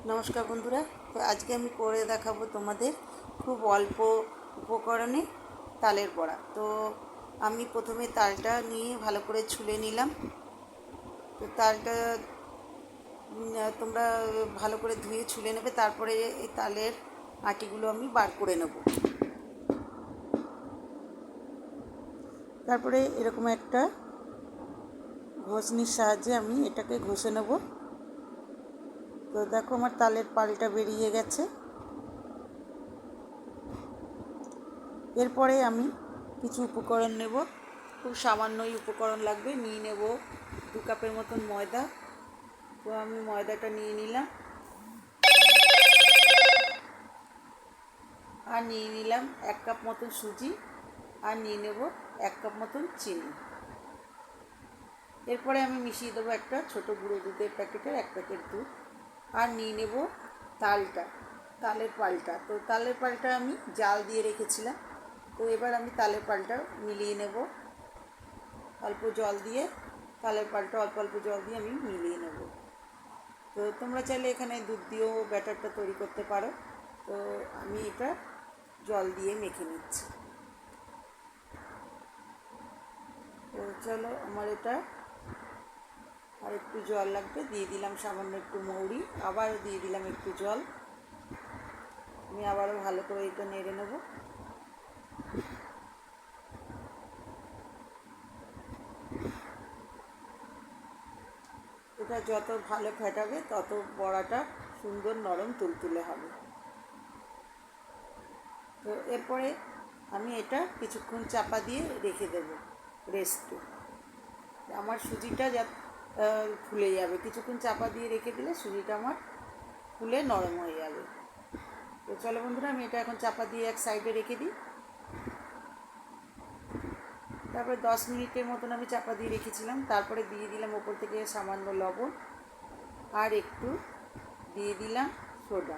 নমস্কার বন্ধুরা। তো আজকে আমি করে দেখাবো তোমাদের খুব অল্প উপকরণে তালের বড়া। তো আমি প্রথমে তালটা নিয়ে ভালো করে ছুলে নিলাম। তো তালটা তোমরা ভালো করে ধুয়ে ছুলে নেবে, তারপরে এই তালের আটিগুলো আমি বার করে নেব। তারপরে এরকম একটা ঘষনির সাহায্যে আমি এটাকে ঘষে নেব। তো দেখো আমার তালের পালটা বেরিয়ে গেছে। এরপরে আমি কিছু উপকরণ নেব, খুব সামান্যই উপকরণ লাগবে। নিয়ে নেব 2 কাপের মতন ময়দা। তো আমি ময়দাটা নিয়ে নিলাম, আর নিয়ে নিলাম 1 কাপ মতন সুজি, আর নিয়ে নেব 1 কাপ মতন চিনি। এরপরে আমি মিশিয়ে দেবো একটা ছোটো গুঁড়ো দুধের প্যাকেটের 1 প্যাকেট দুধ, আর নিয়ে নেব তালের পালটা। তো তালের পালটা আমি জাল দিয়ে রেখেছিলাম। তো এবার আমি তালের পালটা মিলিয়ে নেব অল্প জল দিয়ে। তালের পালটা অল্প অল্প জল দিয়ে আমি মিলিয়ে নেব। তো তোমরা চাইলে এখানে দুধ দিয়েও ব্যাটারটা তৈরি করতে পারো। তো আমি এটা জল দিয়ে মেখে নিচ্ছি। তো চলো, আমার এটা আর একটু জল লাগবে, দিয়ে দিলাম সামান্য একটু মৌরি, আবার দিয়ে দিলাম একটু জল। আমি আবারও ভালো করে এটা নেড়ে নেব। এটা যত ভালো ফেটাবে তত বড়াটা সুন্দর নরম তুলতুলে হবে। তো এরপরে আমি এটা কিছুক্ষণ চাপা দিয়ে রেখে দেব রেস্টে। আমার সুজিটা ফুলে যাবে, কিছুক্ষণ চাপা দিয়ে রেখে দিলে সুজিটা আমার ফুলে নরম হয়ে যাবে। তো চলো বন্ধুরা, আমি এটা এখন চাপা দিয়ে এক সাইডে রেখে দিই। তারপরে 10 মিনিটের মতন আমি চাপা দিয়ে রেখেছিলাম। তারপরে দিয়ে দিলাম ওপর থেকে সামান্য লবণ, আর একটু দিয়ে দিলাম সোডা,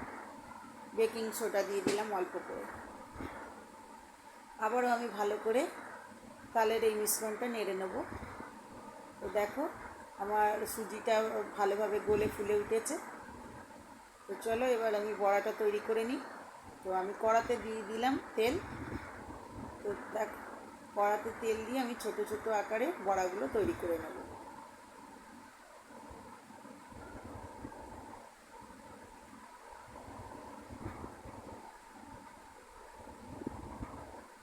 বেকিং সোডা দিয়ে দিলাম অল্প করে। আবারও আমি ভালো করে তালের এই মিশ্রণটা নেড়ে নেব। তো দেখো আমার সুজিটা ভালোভাবে গলে ফুলে উঠেছে। তো চলো এবার আমি বড়াটা তৈরি করে নিই। তো আমি কড়াতে দিয়ে দিলাম তেল। তো দেখ, কড়াতে তেল দিয়ে আমি ছোট ছোট আকারে বড়াগুলো তৈরি করে নেব।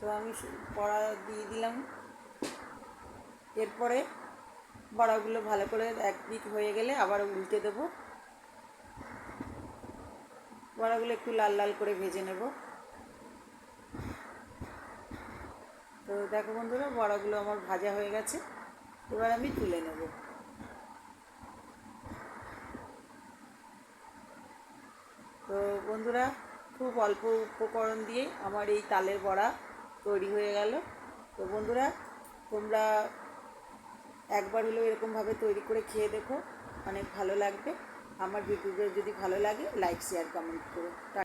তো আমি বড়া দিয়ে দিলাম। এরপরে বড়াগুলো ভালো করে একদিক হয়ে গেলে আবার উল্টে দেব। বড়াগুলো একটু লাল লাল করে ভেজে নেব। তো দেখো বন্ধুরা, বড়াগুলো আমার ভাজা হয়ে গেছে। এবার আমি তুলে নেব। তো বন্ধুরা, খুব অল্প উপকরণ দিয়ে আমার এই তালের বড়া তৈরি হয়ে গেল। তো বন্ধুরা, তোমরা একবার হলেও এরকমভাবে তৈরি করে খেয়ে দেখো, অনেক ভালো লাগবে। আমার ভিডিওটা যদি ভালো লাগে লাইক শেয়ার কমেন্ট করো।